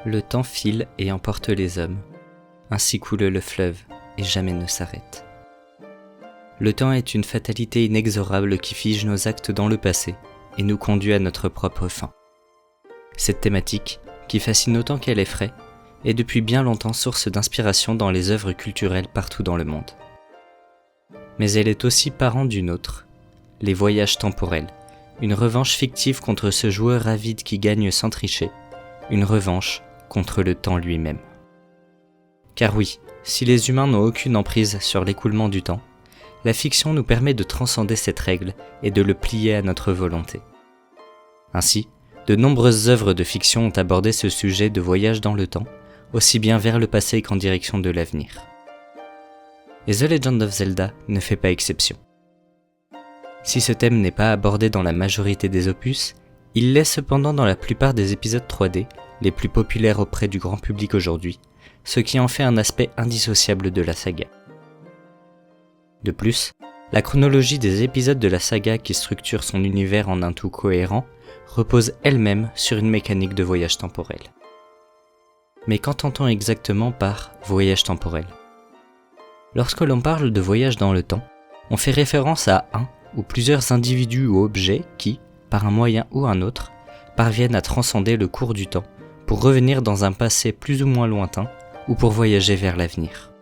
Le temps file et emporte les hommes. Ainsi coule le fleuve et jamais ne s'arrête. Le temps est une fatalité inexorable qui fige nos actes dans le passé et nous conduit à notre propre fin. Cette thématique, qui fascine autant qu'elle effraie, est depuis bien longtemps source d'inspiration dans les œuvres culturelles partout dans le monde. Mais elle est aussi parent d'une autre, les voyages temporels, une revanche fictive contre ce joueur avide qui gagne sans tricher, une revanche contre le temps lui-même. Car oui, si les humains n'ont aucune emprise sur l'écoulement du temps, la fiction nous permet de transcender cette règle et de le plier à notre volonté. Ainsi, de nombreuses œuvres de fiction ont abordé ce sujet de voyage dans le temps, aussi bien vers le passé qu'en direction de l'avenir. Et The Legend of Zelda ne fait pas exception. Si ce thème n'est pas abordé dans la majorité des opus, il l'est cependant dans la plupart des épisodes 3D, les plus populaires auprès du grand public aujourd'hui, ce qui en fait un aspect indissociable de la saga. De plus, la chronologie des épisodes de la saga qui structure son univers en un tout cohérent repose elle-même sur une mécanique de voyage temporel. Mais qu'entend-on exactement par voyage temporel ? Lorsque l'on parle de voyage dans le temps, on fait référence à un ou plusieurs individus ou objets qui, par un moyen ou un autre, parviennent à transcender le cours du temps pour revenir dans un passé plus ou moins lointain ou pour voyager vers l'avenir.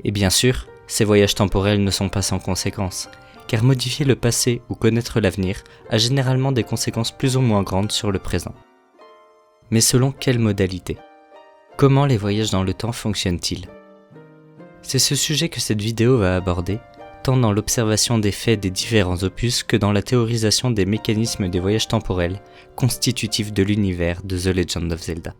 Et bien sûr, ces voyages temporels ne sont pas sans conséquences, car modifier le passé ou connaître l'avenir a généralement des conséquences plus ou moins grandes sur le présent. Mais selon quelle modalité ? Comment les voyages dans le temps fonctionnent-ils ? C'est ce sujet que cette vidéo va aborder, tant dans l'observation des faits des différents opus que dans la théorisation des mécanismes des voyages temporels constitutifs de l'univers de The Legend of Zelda.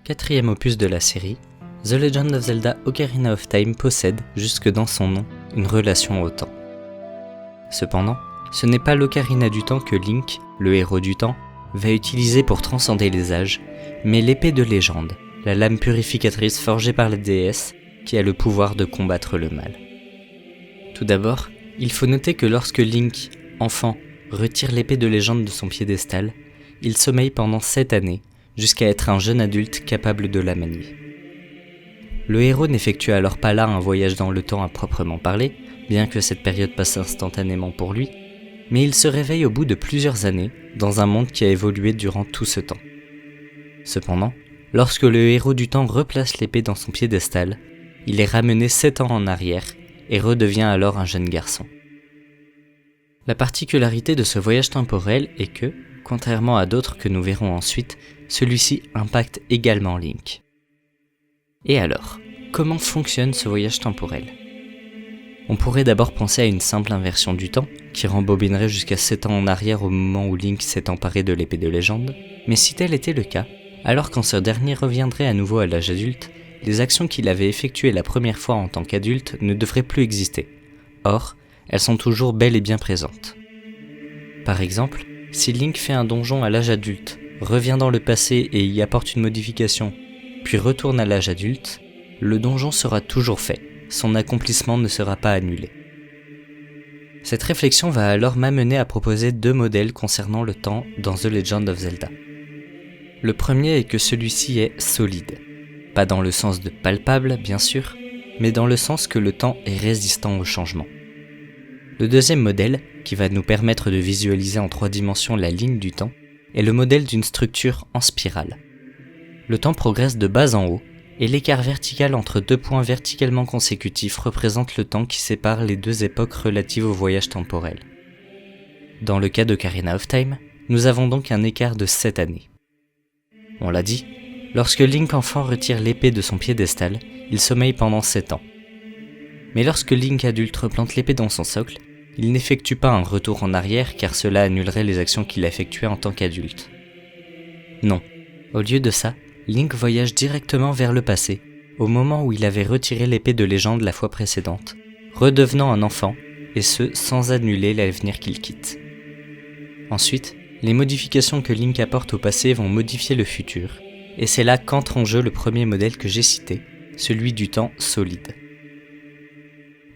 Quatrième opus de la série, The Legend of Zelda Ocarina of Time possède, jusque dans son nom, une relation au temps. Cependant, ce n'est pas l'Ocarina du Temps que Link, le héros du temps, va utiliser pour transcender les âges, mais l'épée de légende, la lame purificatrice forgée par la déesse, qui a le pouvoir de combattre le mal. Tout d'abord, il faut noter que lorsque Link, enfant, retire l'épée de légende de son piédestal, il sommeille pendant 7 années, jusqu'à être un jeune adulte capable de la manier. Le héros n'effectue alors pas là un voyage dans le temps à proprement parler, bien que cette période passe instantanément pour lui, mais il se réveille au bout de plusieurs années dans un monde qui a évolué durant tout ce temps. Cependant, lorsque le héros du temps replace l'épée dans son piédestal, il est ramené 7 ans en arrière et redevient alors un jeune garçon. La particularité de ce voyage temporel est que, contrairement à d'autres que nous verrons ensuite, celui-ci impacte également Link. Et alors, comment fonctionne ce voyage temporel ? On pourrait d'abord penser à une simple inversion du temps, qui rembobinerait jusqu'à 7 ans en arrière au moment où Link s'est emparé de l'épée de légende, mais si tel était le cas, alors quand ce dernier reviendrait à nouveau à l'âge adulte, les actions qu'il avait effectuées la première fois en tant qu'adulte ne devraient plus exister. Or, elles sont toujours bel et bien présentes. Par exemple, si Link fait un donjon à l'âge adulte, revient dans le passé et y apporte une modification, puis retourne à l'âge adulte, le donjon sera toujours fait, son accomplissement ne sera pas annulé. Cette réflexion va alors m'amener à proposer 2 modèles concernant le temps dans The Legend of Zelda. Le premier est que celui-ci est solide, pas dans le sens de palpable bien sûr, mais dans le sens que le temps est résistant au changement. Le deuxième modèle, qui va nous permettre de visualiser en 3 dimensions la ligne du temps, est le modèle d'une structure en spirale. Le temps progresse de bas en haut, et l'écart vertical entre 2 points verticalement consécutifs représente le temps qui sépare les 2 époques relatives au voyage temporel. Dans le cas d'Ocarina of Time, nous avons donc un écart de 7 années. On l'a dit, lorsque Link enfant retire l'épée de son piédestal, il sommeille pendant 7 ans. Mais lorsque Link adulte replante l'épée dans son socle, il n'effectue pas un retour en arrière car cela annulerait les actions qu'il effectuait en tant qu'adulte. Non, au lieu de ça, Link voyage directement vers le passé, au moment où il avait retiré l'épée de légende la fois précédente, redevenant un enfant, et ce sans annuler l'avenir qu'il quitte. Ensuite, les modifications que Link apporte au passé vont modifier le futur, et c'est là qu'entre en jeu le premier modèle que j'ai cité, celui du temps solide.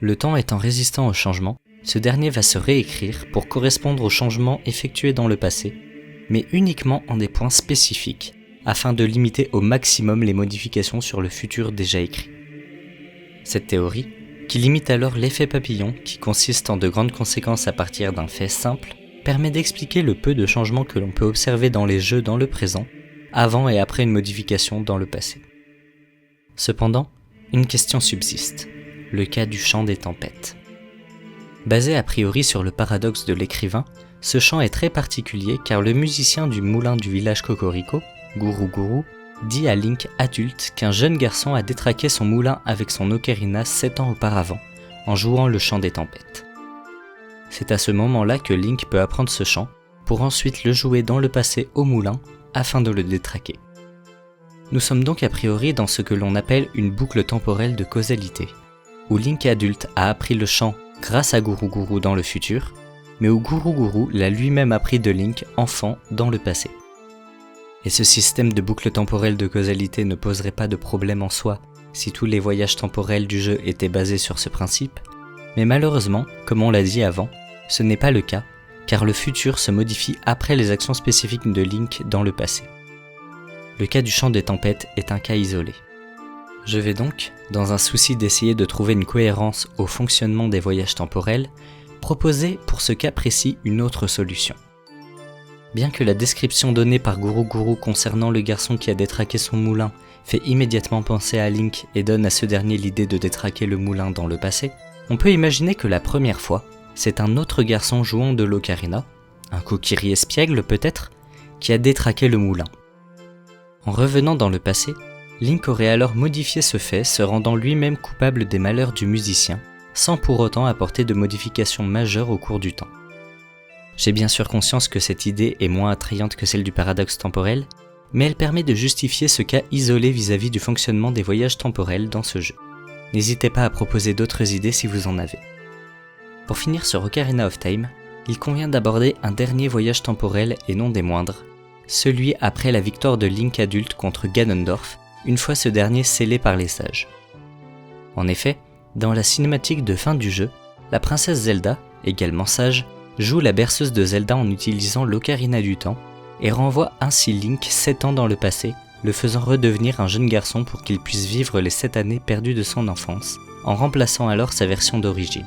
Le temps étant résistant au changement, ce dernier va se réécrire pour correspondre aux changements effectués dans le passé, mais uniquement en des points spécifiques, afin de limiter au maximum les modifications sur le futur déjà écrit. Cette théorie, qui limite alors l'effet papillon, qui consiste en de grandes conséquences à partir d'un fait simple, permet d'expliquer le peu de changements que l'on peut observer dans les jeux dans le présent, avant et après une modification dans le passé. Cependant, une question subsiste, le cas du chant des tempêtes. Basé a priori sur le paradoxe de l'écrivain, ce chant est très particulier car le musicien du moulin du village Cocorico, Guru Guru, dit à Link adulte qu'un jeune garçon a détraqué son moulin avec son ocarina 7 ans auparavant, en jouant le chant des tempêtes. C'est à ce moment-là que Link peut apprendre ce chant, pour ensuite le jouer dans le passé au moulin, afin de le détraquer. Nous sommes donc a priori dans ce que l'on appelle une boucle temporelle de causalité, où Link adulte a appris le chant grâce à Guru Guru dans le futur, mais où Guru Guru l'a lui-même appris de Link enfant dans le passé. Et ce système de boucle temporelle de causalité ne poserait pas de problème en soi si tous les voyages temporels du jeu étaient basés sur ce principe, mais malheureusement, comme on l'a dit avant, ce n'est pas le cas, car le futur se modifie après les actions spécifiques de Link dans le passé. Le cas du chant des tempêtes est un cas isolé. Je vais donc, dans un souci d'essayer de trouver une cohérence au fonctionnement des voyages temporels, proposer pour ce cas précis une autre solution. Bien que la description donnée par Guru Guru concernant le garçon qui a détraqué son moulin fait immédiatement penser à Link et donne à ce dernier l'idée de détraquer le moulin dans le passé, on peut imaginer que la première fois, c'est un autre garçon jouant de l'ocarina, un Kokiri espiègle peut-être, qui a détraqué le moulin. En revenant dans le passé, Link aurait alors modifié ce fait, se rendant lui-même coupable des malheurs du musicien, sans pour autant apporter de modifications majeures au cours du temps. J'ai bien sûr conscience que cette idée est moins attrayante que celle du paradoxe temporel, mais elle permet de justifier ce cas isolé vis-à-vis du fonctionnement des voyages temporels dans ce jeu. N'hésitez pas à proposer d'autres idées si vous en avez. Pour finir sur Ocarina of Time, il convient d'aborder un dernier voyage temporel et non des moindres, celui après la victoire de Link adulte contre Ganondorf, une fois ce dernier scellé par les sages. En effet, dans la cinématique de fin du jeu, la princesse Zelda, également sage, joue la berceuse de Zelda en utilisant l'Ocarina du Temps et renvoie ainsi Link 7 ans dans le passé, le faisant redevenir un jeune garçon pour qu'il puisse vivre les 7 années perdues de son enfance, en remplaçant alors sa version d'origine.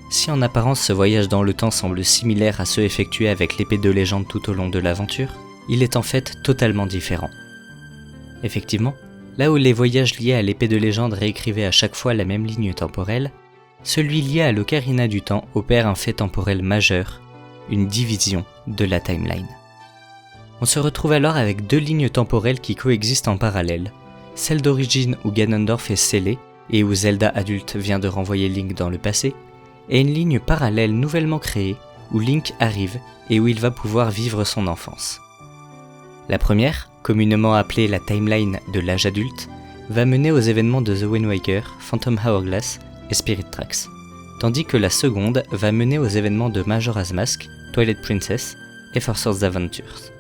Si en apparence ce voyage dans le temps semble similaire à ceux effectués avec l'épée de légende tout au long de l'aventure, il est en fait totalement différent. Effectivement, là où les voyages liés à l'épée de légende réécrivaient à chaque fois la même ligne temporelle, celui lié à l'Ocarina du Temps opère un fait temporel majeur, une division de la timeline. On se retrouve alors avec deux lignes temporelles qui coexistent en parallèle, celle d'origine où Ganondorf est scellé et où Zelda adulte vient de renvoyer Link dans le passé, et une ligne parallèle nouvellement créée où Link arrive et où il va pouvoir vivre son enfance. La première, communément appelée la timeline de l'âge adulte, va mener aux événements de The Wind Waker, Phantom Hourglass et Spirit Tracks, tandis que la seconde va mener aux événements de Majora's Mask, Twilight Princess et Forces Adventures.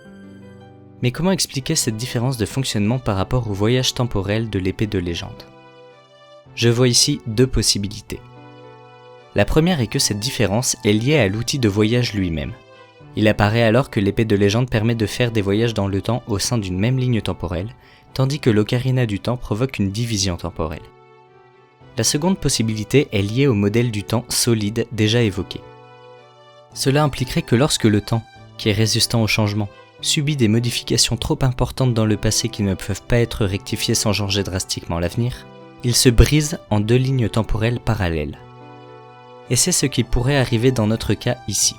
Mais comment expliquer cette différence de fonctionnement par rapport au voyage temporel de l'épée de légende ? Je vois ici deux possibilités. La première est que cette différence est liée à l'outil de voyage lui-même. Il apparaît alors que l'épée de légende permet de faire des voyages dans le temps au sein d'une même ligne temporelle, tandis que l'Ocarina du Temps provoque une division temporelle. La seconde possibilité est liée au modèle du temps solide déjà évoqué. Cela impliquerait que lorsque le temps, qui est résistant au changement, subit des modifications trop importantes dans le passé qui ne peuvent pas être rectifiées sans changer drastiquement l'avenir, il se brise en deux lignes temporelles parallèles. Et c'est ce qui pourrait arriver dans notre cas ici.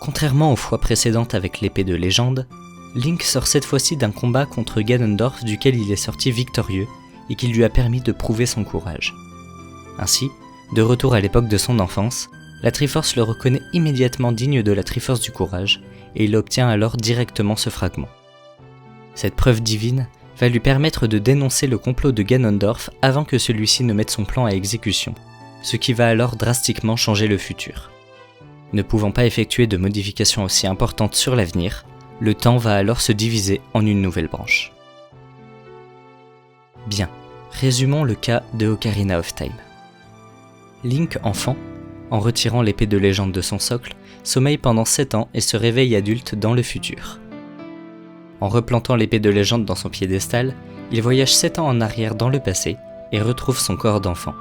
Contrairement aux fois précédentes avec l'épée de légende, Link sort cette fois-ci d'un combat contre Ganondorf duquel il est sorti victorieux et qui lui a permis de prouver son courage. Ainsi, de retour à l'époque de son enfance, la Triforce le reconnaît immédiatement digne de la Triforce du courage, et il obtient alors directement ce fragment. Cette preuve divine va lui permettre de dénoncer le complot de Ganondorf avant que celui-ci ne mette son plan à exécution, ce qui va alors drastiquement changer le futur. Ne pouvant pas effectuer de modifications aussi importantes sur l'avenir, le temps va alors se diviser en une nouvelle branche. Bien, résumons le cas de Ocarina of Time. Link, enfant, en retirant l'épée de légende de son socle, sommeille pendant 7 ans et se réveille adulte dans le futur. En replantant l'épée de légende dans son piédestal, il voyage 7 ans en arrière dans le passé et retrouve son corps d'enfant.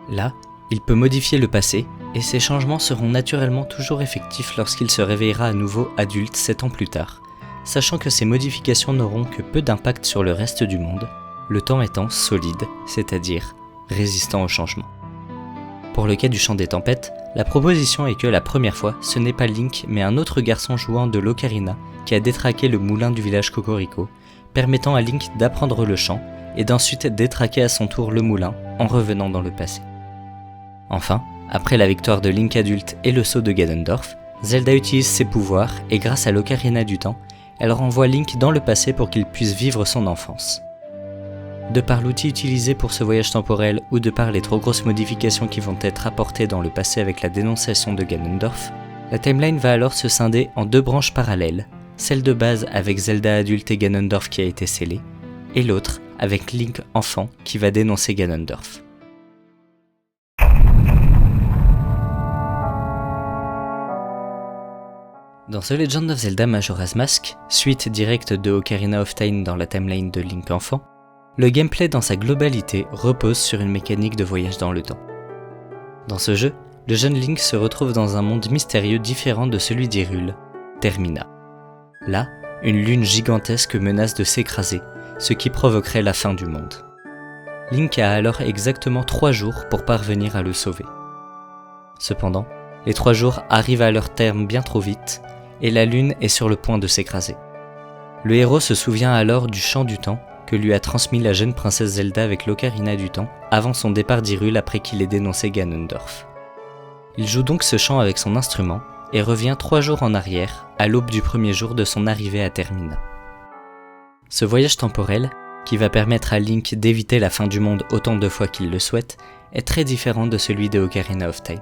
Là, il peut modifier le passé et ces changements seront naturellement toujours effectifs lorsqu'il se réveillera à nouveau adulte 7 ans plus tard, sachant que ces modifications n'auront que peu d'impact sur le reste du monde, le temps étant solide, c'est-à-dire résistant au changement. Pour le cas du chant des tempêtes, la proposition est que la première fois, ce n'est pas Link mais un autre garçon jouant de l'ocarina qui a détraqué le moulin du village Cocorico, permettant à Link d'apprendre le chant et d'ensuite détraquer à son tour le moulin en revenant dans le passé. Enfin, après la victoire de Link adulte et le saut de Ganondorf, Zelda utilise ses pouvoirs et grâce à l'ocarina du temps, elle renvoie Link dans le passé pour qu'il puisse vivre son enfance. De par l'outil utilisé pour ce voyage temporel ou de par les trop grosses modifications qui vont être apportées dans le passé avec la dénonciation de Ganondorf, la timeline va alors se scinder en 2 branches parallèles, celle de base avec Zelda adulte et Ganondorf qui a été scellée, et l'autre avec Link enfant qui va dénoncer Ganondorf. Dans The Legend of Zelda Majora's Mask, suite directe de Ocarina of Time dans la timeline de Link enfant, le gameplay dans sa globalité repose sur une mécanique de voyage dans le temps. Dans ce jeu, le jeune Link se retrouve dans un monde mystérieux différent de celui d'Hyrule, Termina. Là, une lune gigantesque menace de s'écraser, ce qui provoquerait la fin du monde. Link a alors exactement 3 jours pour parvenir à le sauver. Cependant, les 3 jours arrivent à leur terme bien trop vite, et la lune est sur le point de s'écraser. Le héros se souvient alors du chant du temps que lui a transmis la jeune princesse Zelda avec l'ocarina du temps avant son départ d'Hyrule après qu'il ait dénoncé Ganondorf. Il joue donc ce chant avec son instrument et revient 3 jours en arrière, à l'aube du premier jour de son arrivée à Termina. Ce voyage temporel, qui va permettre à Link d'éviter la fin du monde autant de fois qu'il le souhaite, est très différent de celui de Ocarina of Time.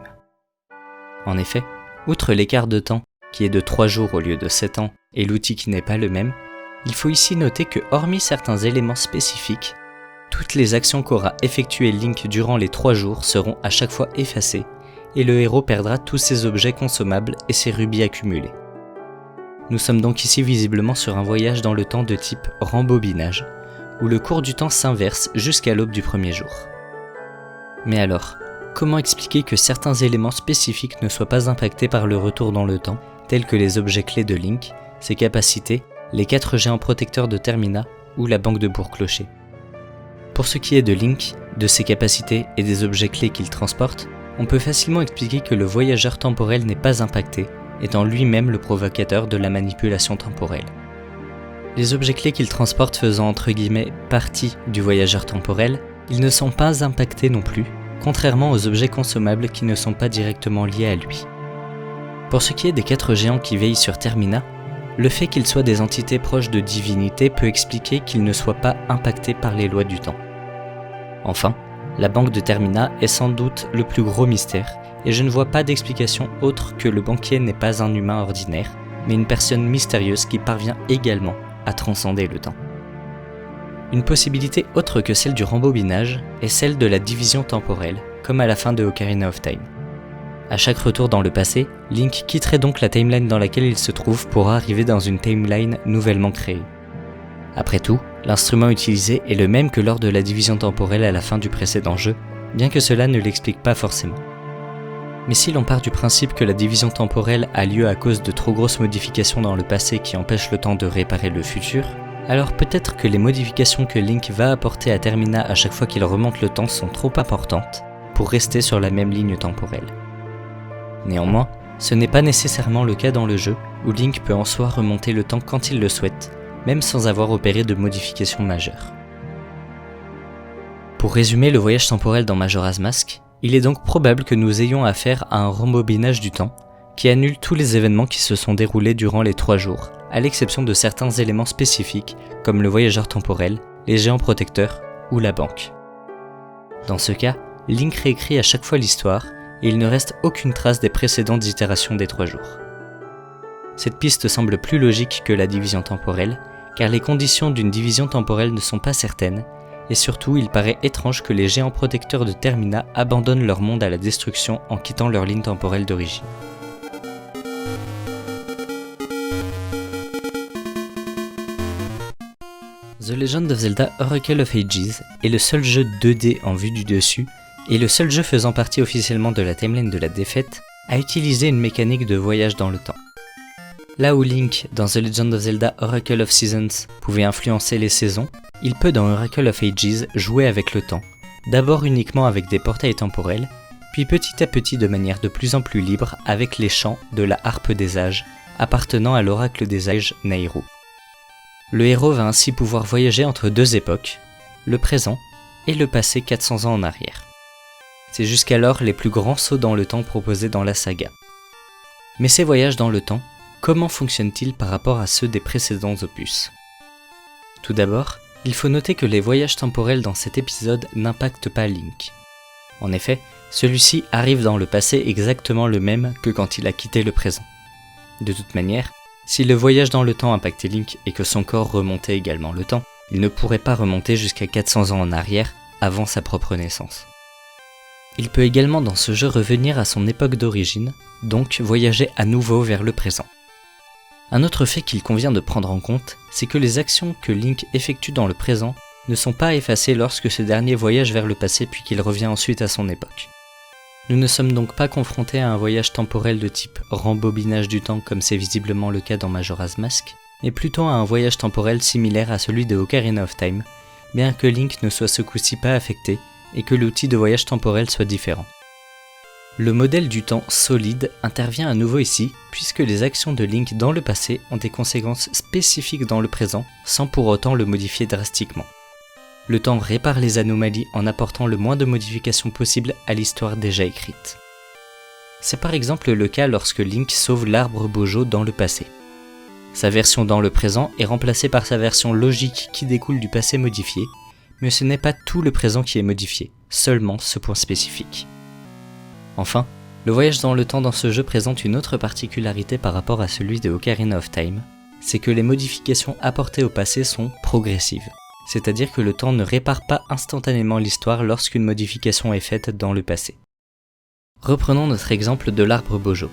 En effet, outre l'écart de temps, qui est de 3 jours au lieu de 7 ans, et l'outil qui n'est pas le même, il faut ici noter que hormis certains éléments spécifiques, toutes les actions qu'aura effectuées Link durant les 3 jours seront à chaque fois effacées, et le héros perdra tous ses objets consommables et ses rubis accumulés. Nous sommes donc ici visiblement sur un voyage dans le temps de type rembobinage, où le cours du temps s'inverse jusqu'à l'aube du premier jour. Mais alors, comment expliquer que certains éléments spécifiques ne soient pas impactés par le retour dans le temps, tels que les objets clés de Link, ses capacités, les 4 géants protecteurs de Termina ou la banque de Bourg-Clocher. Pour ce qui est de Link, de ses capacités et des objets clés qu'il transporte, on peut facilement expliquer que le voyageur temporel n'est pas impacté, étant lui-même le provocateur de la manipulation temporelle. Les objets clés qu'il transporte faisant entre guillemets partie du voyageur temporel, ils ne sont pas impactés non plus, contrairement aux objets consommables qui ne sont pas directement liés à lui. Pour ce qui est des 4 géants qui veillent sur Termina, le fait qu'ils soient des entités proches de divinités peut expliquer qu'ils ne soient pas impactés par les lois du temps. Enfin, la banque de Termina est sans doute le plus gros mystère, et je ne vois pas d'explication autre que le banquier n'est pas un humain ordinaire, mais une personne mystérieuse qui parvient également à transcender le temps. Une possibilité autre que celle du rembobinage est celle de la division temporelle, comme à la fin de Ocarina of Time. À chaque retour dans le passé, Link quitterait donc la timeline dans laquelle il se trouve pour arriver dans une timeline nouvellement créée. Après tout, l'instrument utilisé est le même que lors de la division temporelle à la fin du précédent jeu, bien que cela ne l'explique pas forcément. Mais si l'on part du principe que la division temporelle a lieu à cause de trop grosses modifications dans le passé qui empêchent le temps de réparer le futur, alors peut-être que les modifications que Link va apporter à Termina à chaque fois qu'il remonte le temps sont trop importantes pour rester sur la même ligne temporelle. Néanmoins, ce n'est pas nécessairement le cas dans le jeu, où Link peut en soi remonter le temps quand il le souhaite, même sans avoir opéré de modifications majeures. Pour résumer le voyage temporel dans Majora's Mask, il est donc probable que nous ayons affaire à un rembobinage du temps qui annule tous les événements qui se sont déroulés durant les 3 jours, à l'exception de certains éléments spécifiques comme le voyageur temporel, les géants protecteurs ou la banque. Dans ce cas, Link réécrit à chaque fois l'histoire et il ne reste aucune trace des précédentes itérations des 3 jours. Cette piste semble plus logique que la division temporelle, car les conditions d'une division temporelle ne sont pas certaines, et surtout il paraît étrange que les géants protecteurs de Termina abandonnent leur monde à la destruction en quittant leur ligne temporelle d'origine. The Legend of Zelda Oracle of Ages est le seul jeu 2D en vue du dessus, et le seul jeu faisant partie officiellement de la timeline de la défaite à utiliser une mécanique de voyage dans le temps. Là où Link, dans The Legend of Zelda Oracle of Seasons, pouvait influencer les saisons, il peut dans Oracle of Ages jouer avec le temps, d'abord uniquement avec des portails temporels, puis petit à petit de manière de plus en plus libre avec les chants de la harpe des âges, appartenant à l'oracle des âges Nayru. Le héros va ainsi pouvoir voyager entre 2 époques, le présent et le passé 400 ans en arrière. C'est jusqu'alors les plus grands sauts dans le temps proposés dans la saga. Mais ces voyages dans le temps, comment fonctionnent-ils par rapport à ceux des précédents opus ? Tout d'abord, il faut noter que les voyages temporels dans cet épisode n'impactent pas Link. En effet, celui-ci arrive dans le passé exactement le même que quand il a quitté le présent. De toute manière, si le voyage dans le temps impactait Link et que son corps remontait également le temps, il ne pourrait pas remonter jusqu'à 400 ans en arrière avant sa propre naissance. Il peut également dans ce jeu revenir à son époque d'origine, donc voyager à nouveau vers le présent. Un autre fait qu'il convient de prendre en compte, c'est que les actions que Link effectue dans le présent ne sont pas effacées lorsque ce dernier voyage vers le passé puis qu'il revient ensuite à son époque. Nous ne sommes donc pas confrontés à un voyage temporel de type rembobinage du temps comme c'est visiblement le cas dans Majora's Mask, mais plutôt à un voyage temporel similaire à celui de Ocarina of Time, bien que Link ne soit ce coup-ci pas affecté et que l'outil de voyage temporel soit différent. Le modèle du temps solide intervient à nouveau ici, puisque les actions de Link dans le passé ont des conséquences spécifiques dans le présent, sans pour autant le modifier drastiquement. Le temps répare les anomalies en apportant le moins de modifications possibles à l'histoire déjà écrite. C'est par exemple le cas lorsque Link sauve l'arbre Bojo dans le passé. Sa version dans le présent est remplacée par sa version logique qui découle du passé modifié, mais ce n'est pas tout le présent qui est modifié, seulement ce point spécifique. Enfin, le voyage dans le temps dans ce jeu présente une autre particularité par rapport à celui de Ocarina of Time, c'est que les modifications apportées au passé sont progressives, c'est-à-dire que le temps ne répare pas instantanément l'histoire lorsqu'une modification est faite dans le passé. Reprenons notre exemple de l'arbre Bojo.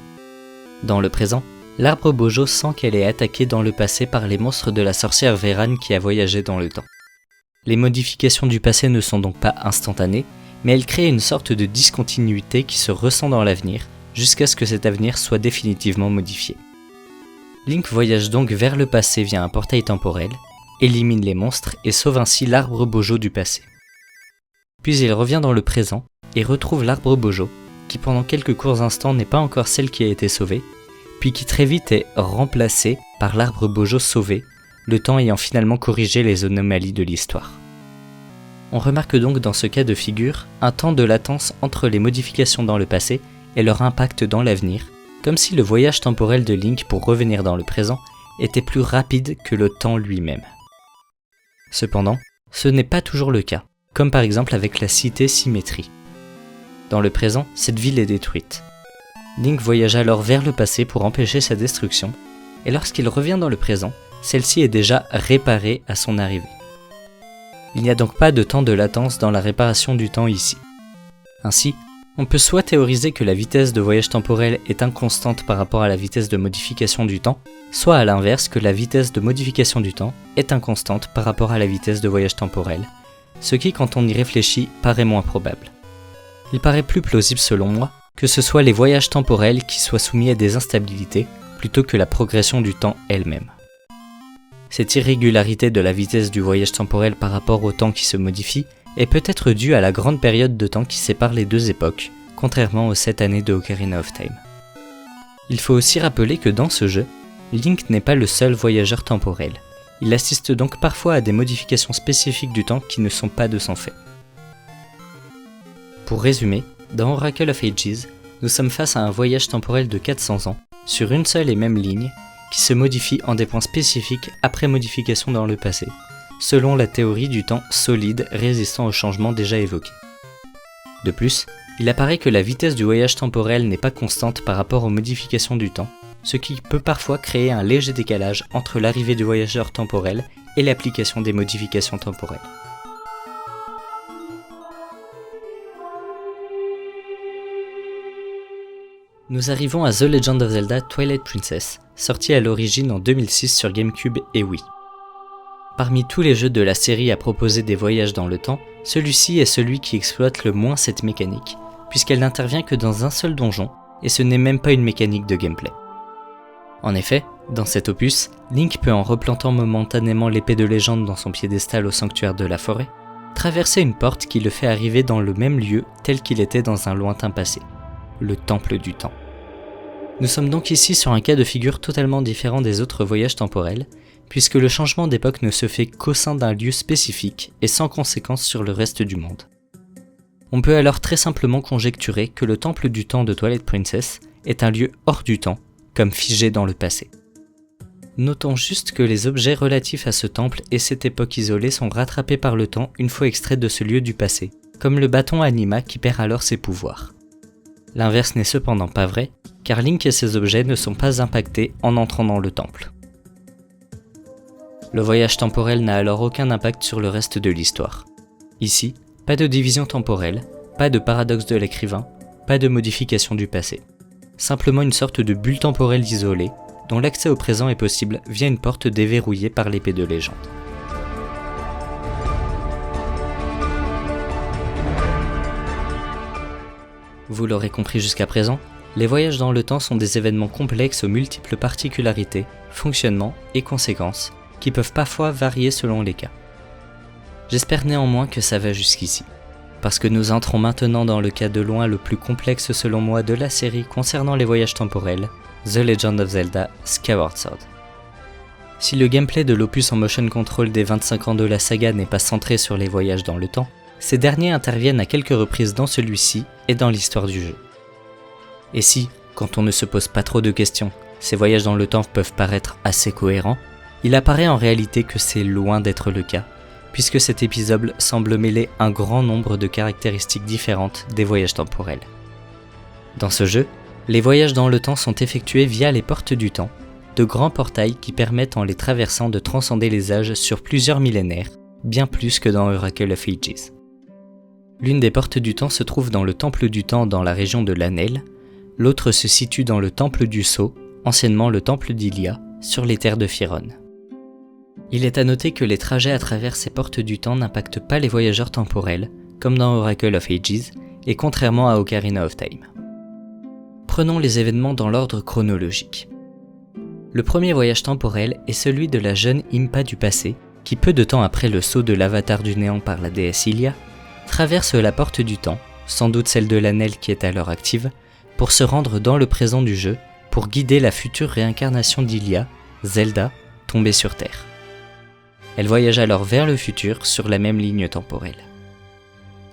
Dans le présent, l'arbre Bojo sent qu'elle est attaquée dans le passé par les monstres de la sorcière Veyran qui a voyagé dans le temps. Les modifications du passé ne sont donc pas instantanées, mais elles créent une sorte de discontinuité qui se ressent dans l'avenir, jusqu'à ce que cet avenir soit définitivement modifié. Link voyage donc vers le passé via un portail temporel, élimine les monstres et sauve ainsi l'arbre Bojo du passé. Puis il revient dans le présent et retrouve l'arbre Bojo, qui pendant quelques courts instants n'est pas encore celle qui a été sauvée, puis qui très vite est remplacée par l'arbre Bojo sauvé, le temps ayant finalement corrigé les anomalies de l'histoire. On remarque donc dans ce cas de figure un temps de latence entre les modifications dans le passé et leur impact dans l'avenir, comme si le voyage temporel de Link pour revenir dans le présent était plus rapide que le temps lui-même. Cependant, ce n'est pas toujours le cas, comme par exemple avec la cité Symétrie. Dans le présent, cette ville est détruite. Link voyage alors vers le passé pour empêcher sa destruction, et lorsqu'il revient dans le présent, celle-ci est déjà réparée à son arrivée. Il n'y a donc pas de temps de latence dans la réparation du temps ici. Ainsi, on peut soit théoriser que la vitesse de voyage temporel est inconstante par rapport à la vitesse de modification du temps, soit à l'inverse que la vitesse de modification du temps est inconstante par rapport à la vitesse de voyage temporel, ce qui, quand on y réfléchit, paraît moins probable. Il paraît plus plausible selon moi que ce soit les voyages temporels qui soient soumis à des instabilités plutôt que la progression du temps elle-même. Cette irrégularité de la vitesse du voyage temporel par rapport au temps qui se modifie est peut-être due à la grande période de temps qui sépare les deux époques, contrairement aux 7 années de Ocarina of Time. Il faut aussi rappeler que dans ce jeu, Link n'est pas le seul voyageur temporel. Il assiste donc parfois à des modifications spécifiques du temps qui ne sont pas de son fait. Pour résumer, dans Oracle of Ages, nous sommes face à un voyage temporel de 400 ans, sur une seule et même ligne, qui se modifie en des points spécifiques après modification dans le passé, selon la théorie du temps solide résistant aux changements déjà évoqués. De plus, il apparaît que la vitesse du voyage temporel n'est pas constante par rapport aux modifications du temps, ce qui peut parfois créer un léger décalage entre l'arrivée du voyageur temporel et l'application des modifications temporelles. Nous arrivons à The Legend of Zelda Twilight Princess, sorti à l'origine en 2006 sur GameCube et Wii. Parmi tous les jeux de la série à proposer des voyages dans le temps, celui-ci est celui qui exploite le moins cette mécanique, puisqu'elle n'intervient que dans un seul donjon, et ce n'est même pas une mécanique de gameplay. En effet, dans cet opus, Link peut, en replantant momentanément l'épée de légende dans son piédestal au sanctuaire de la forêt, traverser une porte qui le fait arriver dans le même lieu tel qu'il était dans un lointain passé, le Temple du Temps. Nous sommes donc ici sur un cas de figure totalement différent des autres voyages temporels, puisque le changement d'époque ne se fait qu'au sein d'un lieu spécifique et sans conséquence sur le reste du monde. On peut alors très simplement conjecturer que le Temple du Temps de Twilight Princess est un lieu hors du temps, comme figé dans le passé. Notons juste que les objets relatifs à ce temple et cette époque isolée sont rattrapés par le temps une fois extraits de ce lieu du passé, comme le bâton Anima qui perd alors ses pouvoirs. L'inverse n'est cependant pas vrai, car Link et ses objets ne sont pas impactés en entrant dans le temple. Le voyage temporel n'a alors aucun impact sur le reste de l'histoire. Ici, pas de division temporelle, pas de paradoxe de l'écrivain, pas de modification du passé. Simplement une sorte de bulle temporelle isolée, dont l'accès au présent est possible via une porte déverrouillée par l'épée de légende. Vous l'aurez compris jusqu'à présent, les voyages dans le temps sont des événements complexes aux multiples particularités, fonctionnements et conséquences, qui peuvent parfois varier selon les cas. J'espère néanmoins que ça va jusqu'ici, parce que nous entrons maintenant dans le cas de loin le plus complexe selon moi de la série concernant les voyages temporels, The Legend of Zelda Skyward Sword. Si le gameplay de l'opus en motion control des 25 ans de la saga n'est pas centré sur les voyages dans le temps, ces derniers interviennent à quelques reprises dans celui-ci et dans l'histoire du jeu. Et si, quand on ne se pose pas trop de questions, ces voyages dans le temps peuvent paraître assez cohérents, il apparaît en réalité que c'est loin d'être le cas, puisque cet épisode semble mêler un grand nombre de caractéristiques différentes des voyages temporels. Dans ce jeu, les voyages dans le temps sont effectués via les portes du temps, de grands portails qui permettent en les traversant de transcender les âges sur plusieurs millénaires, bien plus que dans Oracle of Ages. L'une des portes du temps se trouve dans le Temple du Temps dans la région de Lanel, l'autre se situe dans le Temple du Sceau, anciennement le Temple d'Hylia, sur les terres de Firon. Il est à noter que les trajets à travers ces portes du temps n'impactent pas les voyageurs temporels, comme dans Oracle of Ages, et contrairement à Ocarina of Time. Prenons les événements dans l'ordre chronologique. Le premier voyage temporel est celui de la jeune Impa du passé, qui peu de temps après le saut de l'avatar du néant par la déesse Hylia, traverse la porte du temps, sans doute celle de Lanel qui est alors active, pour se rendre dans le présent du jeu, pour guider la future réincarnation d'Hylia, Zelda, tombée sur Terre. Elle voyage alors vers le futur sur la même ligne temporelle.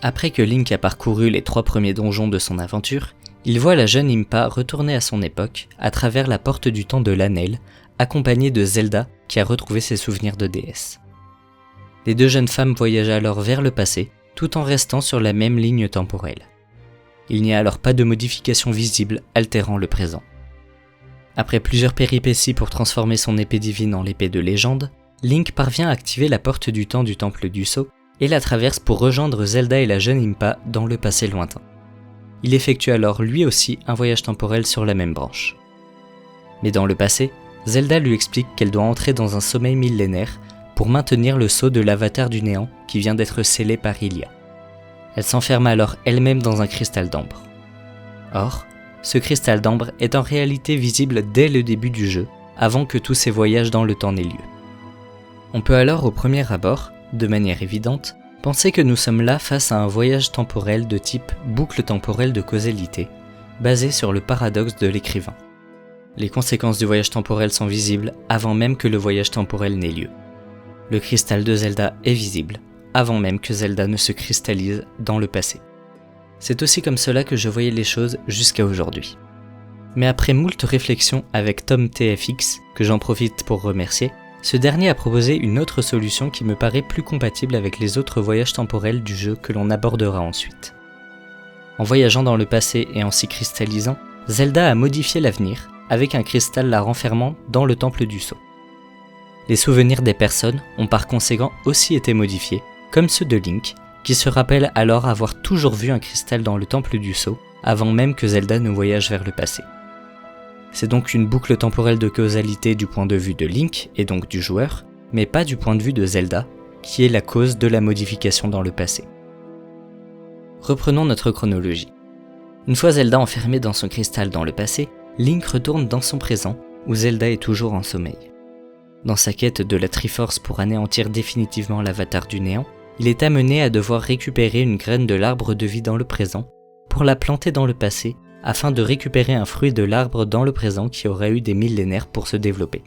Après que Link a parcouru les 3 premiers donjons de son aventure, il voit la jeune Impa retourner à son époque à travers la porte du temps de Lanel, accompagnée de Zelda qui a retrouvé ses souvenirs de déesse. Les 2 jeunes femmes voyagent alors vers le passé, tout en restant sur la même ligne temporelle. Il n'y a alors pas de modification visible altérant le présent. Après plusieurs péripéties pour transformer son épée divine en l'épée de légende, Link parvient à activer la porte du temps du Temple du Sceau et la traverse pour rejoindre Zelda et la jeune Impa dans le passé lointain. Il effectue alors lui aussi un voyage temporel sur la même branche. Mais dans le passé, Zelda lui explique qu'elle doit entrer dans un sommeil millénaire pour maintenir le sceau de l'avatar du néant qui vient d'être scellé par Hylia. Elle s'enferme alors elle-même dans un cristal d'ambre. Or, ce cristal d'ambre est en réalité visible dès le début du jeu, avant que tous ces voyages dans le temps n'aient lieu. On peut alors au premier abord, de manière évidente, penser que nous sommes là face à un voyage temporel de type boucle temporelle de causalité, basé sur le paradoxe de l'écrivain. Les conséquences du voyage temporel sont visibles avant même que le voyage temporel n'ait lieu. Le cristal de Zelda est visible, avant même que Zelda ne se cristallise dans le passé. C'est aussi comme cela que je voyais les choses jusqu'à aujourd'hui. Mais après moult réflexions avec Tom TFX, que j'en profite pour remercier, ce dernier a proposé une autre solution qui me paraît plus compatible avec les autres voyages temporels du jeu que l'on abordera ensuite. En voyageant dans le passé et en s'y cristallisant, Zelda a modifié l'avenir avec un cristal la renfermant dans le temple du sceau. Les souvenirs des personnes ont par conséquent aussi été modifiés, comme ceux de Link, qui se rappelle alors avoir toujours vu un cristal dans le temple du sceau, avant même que Zelda ne voyage vers le passé. C'est donc une boucle temporelle de causalité du point de vue de Link, et donc du joueur, mais pas du point de vue de Zelda, qui est la cause de la modification dans le passé. Reprenons notre chronologie. Une fois Zelda enfermée dans son cristal dans le passé, Link retourne dans son présent, où Zelda est toujours en sommeil. Dans sa quête de la Triforce pour anéantir définitivement l'avatar du néant, il est amené à devoir récupérer une graine de l'arbre de vie dans le présent, pour la planter dans le passé, afin de récupérer un fruit de l'arbre dans le présent qui aurait eu des millénaires pour se développer.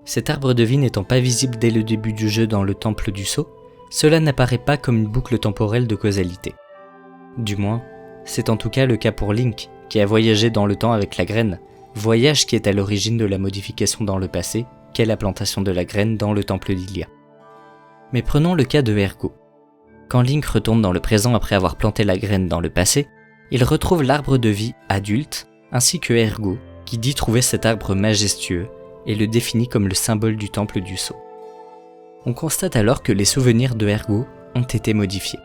Cet arbre de vie n'étant pas visible dès le début du jeu dans le temple du sceau, cela n'apparaît pas comme une boucle temporelle de causalité. Du moins, c'est en tout cas le cas pour Link, qui a voyagé dans le temps avec la graine, voyage qui est à l'origine de la modification dans le passé, qu'est la plantation de la graine dans le temple d'Hylia. Mais prenons le cas de Ergo. Quand Link retourne dans le présent après avoir planté la graine dans le passé, il retrouve l'arbre de vie adulte, ainsi que Ergo, qui dit trouver cet arbre majestueux, et le définit comme le symbole du temple du sceau. On constate alors que les souvenirs de Ergo ont été modifiés.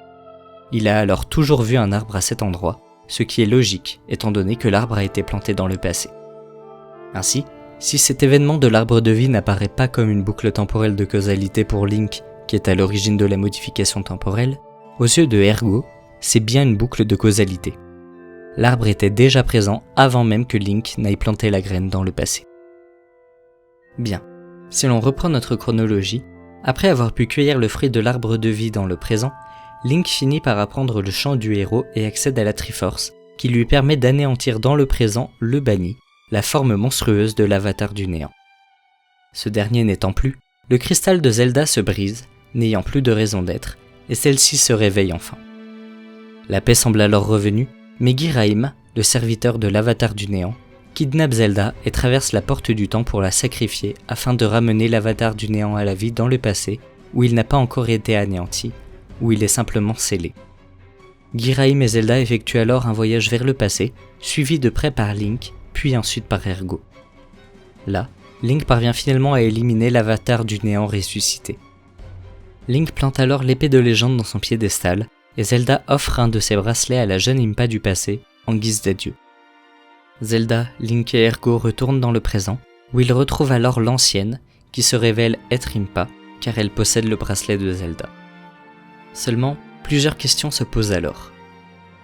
Il a alors toujours vu un arbre à cet endroit, ce qui est logique étant donné que l'arbre a été planté dans le passé. Ainsi, si cet événement de l'arbre de vie n'apparaît pas comme une boucle temporelle de causalité pour Link, qui est à l'origine de la modification temporelle, aux yeux de Ergo, c'est bien une boucle de causalité. L'arbre était déjà présent avant même que Link n'aille planter la graine dans le passé. Bien, si l'on reprend notre chronologie, après avoir pu cueillir le fruit de l'arbre de vie dans le présent, Link finit par apprendre le chant du héros et accède à la Triforce, qui lui permet d'anéantir dans le présent le banni, la forme monstrueuse de l'avatar du néant. Ce dernier n'étant plus, le cristal de Zelda se brise, n'ayant plus de raison d'être, et celle-ci se réveille enfin. La paix semble alors revenue, mais Ghirahim, le serviteur de l'avatar du néant, kidnappe Zelda et traverse la porte du temps pour la sacrifier afin de ramener l'avatar du néant à la vie dans le passé, où il n'a pas encore été anéanti, où il est simplement scellé. Ghirahim et Zelda effectuent alors un voyage vers le passé, suivi de près par Link, puis ensuite par Ergo. Là, Link parvient finalement à éliminer l'avatar du néant ressuscité. Link plante alors l'épée de légende dans son piédestal, et Zelda offre un de ses bracelets à la jeune Impa du passé, en guise d'adieu. Zelda, Link et Ergo retournent dans le présent, où ils retrouvent alors l'ancienne, qui se révèle être Impa, car elle possède le bracelet de Zelda. Seulement, plusieurs questions se posent alors.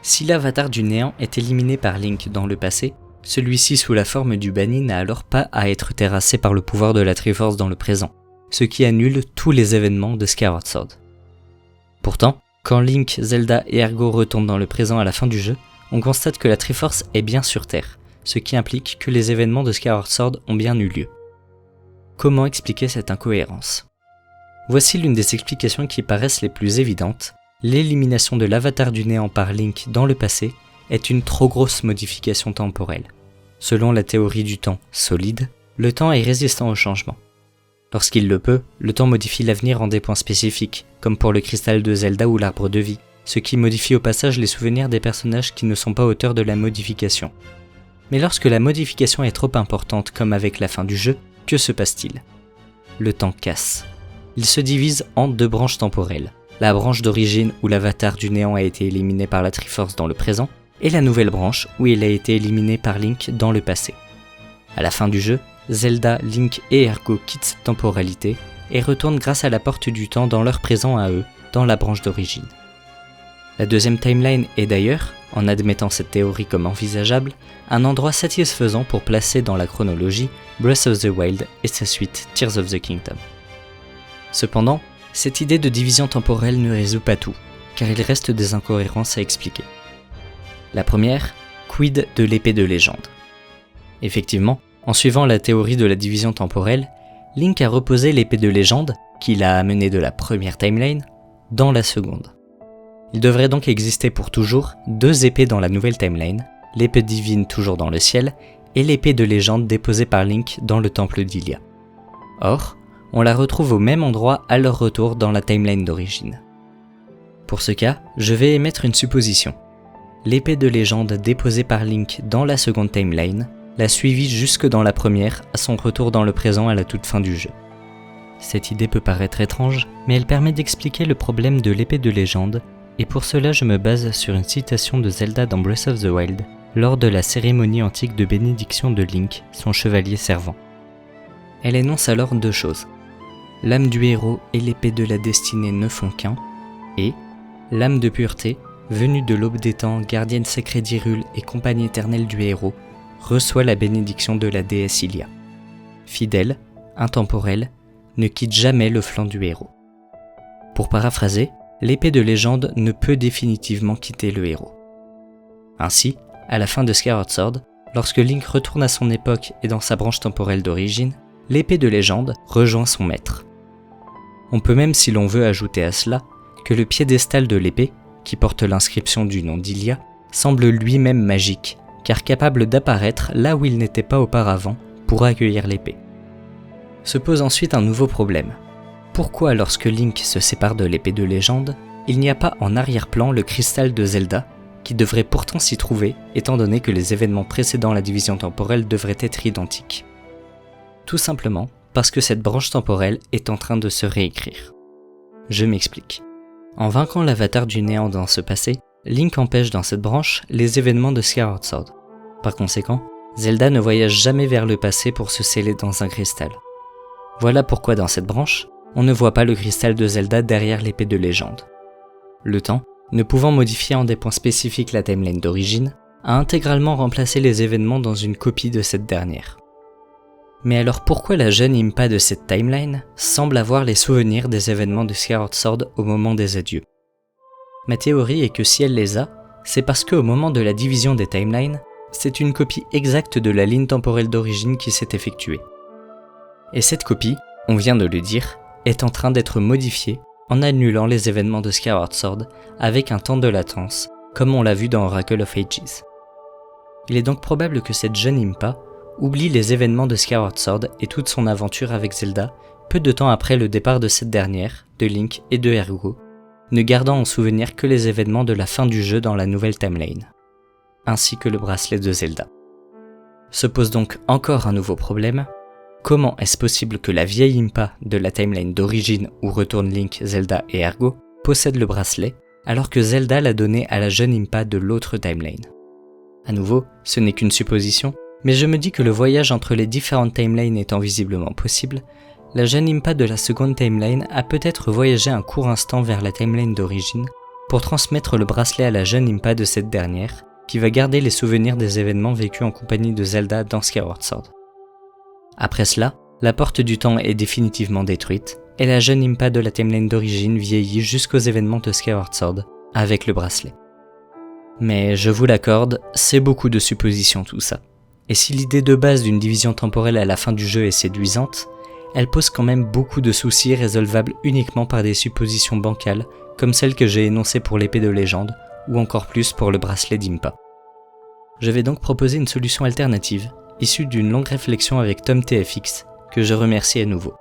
Si l'avatar du néant est éliminé par Link dans le passé, celui-ci sous la forme du banni n'a alors pas à être terrassé par le pouvoir de la Triforce dans le présent, ce qui annule tous les événements de Skyward Sword. Pourtant, quand Link, Zelda et Ergo retournent dans le présent à la fin du jeu, on constate que la Triforce est bien sur Terre, ce qui implique que les événements de Skyward Sword ont bien eu lieu. Comment expliquer cette incohérence ? Voici l'une des explications qui paraissent les plus évidentes. L'élimination de l'avatar du néant par Link dans le passé est une trop grosse modification temporelle. Selon la théorie du temps solide, le temps est résistant au changement. Lorsqu'il le peut, le temps modifie l'avenir en des points spécifiques, comme pour le cristal de Zelda ou l'arbre de vie, ce qui modifie au passage les souvenirs des personnages qui ne sont pas auteurs de la modification. Mais lorsque la modification est trop importante comme avec la fin du jeu, que se passe-t-il ? Le temps casse. Il se divise en deux branches temporelles, la branche d'origine où l'avatar du néant a été éliminé par la Triforce dans le présent, et la nouvelle branche où il a été éliminé par Link dans le passé. À la fin du jeu, Zelda, Link et Ergo quittent cette temporalité et retournent grâce à la porte du temps dans leur présent à eux, dans la branche d'origine. La deuxième timeline est d'ailleurs, en admettant cette théorie comme envisageable, un endroit satisfaisant pour placer dans la chronologie Breath of the Wild et sa suite Tears of the Kingdom. Cependant, cette idée de division temporelle ne résout pas tout, car il reste des incohérences à expliquer. La première, quid de l'épée de légende ? Effectivement, en suivant la théorie de la division temporelle, Link a reposé l'épée de légende, qu'il a amenée de la première timeline, dans la seconde. Il devrait donc exister pour toujours 2 épées dans la nouvelle timeline, l'épée divine toujours dans le ciel et l'épée de légende déposée par Link dans le temple d'Hylia. Or, on la retrouve au même endroit à leur retour dans la timeline d'origine. Pour ce cas, je vais émettre une supposition. L'épée de légende déposée par Link dans la seconde timeline l'a suivie jusque dans la première à son retour dans le présent à la toute fin du jeu. Cette idée peut paraître étrange, mais elle permet d'expliquer le problème de l'épée de légende, et pour cela je me base sur une citation de Zelda dans Breath of the Wild, lors de la cérémonie antique de bénédiction de Link, son chevalier servant. Elle énonce alors 2 choses. L'âme du héros et l'épée de la destinée ne font qu'un, et l'âme de pureté, venue de l'aube des temps, gardienne sacrée d'Hyrule et compagne éternelle du héros, reçoit la bénédiction de la déesse Hylia. Fidèle, intemporelle, ne quitte jamais le flanc du héros. Pour paraphraser, l'épée de légende ne peut définitivement quitter le héros. Ainsi, à la fin de Skyward Sword, lorsque Link retourne à son époque et dans sa branche temporelle d'origine, l'épée de légende rejoint son maître. On peut même, si l'on veut, ajouter à cela que le piédestal de l'épée, qui porte l'inscription du nom d'Hylia, semble lui-même magique, car capable d'apparaître là où il n'était pas auparavant pour accueillir l'épée. Se pose ensuite un nouveau problème. Pourquoi, lorsque Link se sépare de l'épée de légende, il n'y a pas en arrière-plan le cristal de Zelda, qui devrait pourtant s'y trouver, étant donné que les événements précédant la division temporelle devraient être identiques? Tout simplement parce que cette branche temporelle est en train de se réécrire. Je m'explique. En vainquant l'avatar du néant dans ce passé, Link empêche dans cette branche les événements de Skyward Sword. Par conséquent, Zelda ne voyage jamais vers le passé pour se sceller dans un cristal. Voilà pourquoi dans cette branche, on ne voit pas le cristal de Zelda derrière l'épée de légende. Le temps, ne pouvant modifier en des points spécifiques la timeline d'origine, a intégralement remplacé les événements dans une copie de cette dernière. Mais alors pourquoi la jeune Impa de cette timeline semble avoir les souvenirs des événements de Skyward Sword au moment des adieux? Ma théorie est que si elle les a, c'est parce qu'au moment de la division des timelines, c'est une copie exacte de la ligne temporelle d'origine qui s'est effectuée. Et cette copie, on vient de le dire, est en train d'être modifiée en annulant les événements de Skyward Sword avec un temps de latence, comme on l'a vu dans Oracle of Ages. Il est donc probable que cette jeune Impa oublie les événements de Skyward Sword et toute son aventure avec Zelda peu de temps après le départ de cette dernière, de Link et de Ergo, ne gardant en souvenir que les événements de la fin du jeu dans la nouvelle timeline, ainsi que le bracelet de Zelda. Se pose donc encore un nouveau problème. Comment est-ce possible que la vieille Impa de la timeline d'origine où retournent Link, Zelda et Ergo possède le bracelet, alors que Zelda l'a donné à la jeune Impa de l'autre timeline? À nouveau, ce n'est qu'une supposition, mais je me dis que le voyage entre les différentes timelines étant visiblement possible, la jeune Impa de la seconde timeline a peut-être voyagé un court instant vers la timeline d'origine pour transmettre le bracelet à la jeune Impa de cette dernière, qui va garder les souvenirs des événements vécus en compagnie de Zelda dans Skyward Sword. Après cela, la porte du temps est définitivement détruite, et la jeune Impa de la timeline d'origine vieillit jusqu'aux événements de Skyward Sword, avec le bracelet. Mais je vous l'accorde, c'est beaucoup de suppositions tout ça. Et si l'idée de base d'une division temporelle à la fin du jeu est séduisante, elle pose quand même beaucoup de soucis résolvables uniquement par des suppositions bancales, comme celles que j'ai énoncées pour l'épée de légende, ou encore plus pour le bracelet d'Impa. Je vais donc proposer une solution alternative, issue d'une longue réflexion avec Tom TFX, que je remercie à nouveau.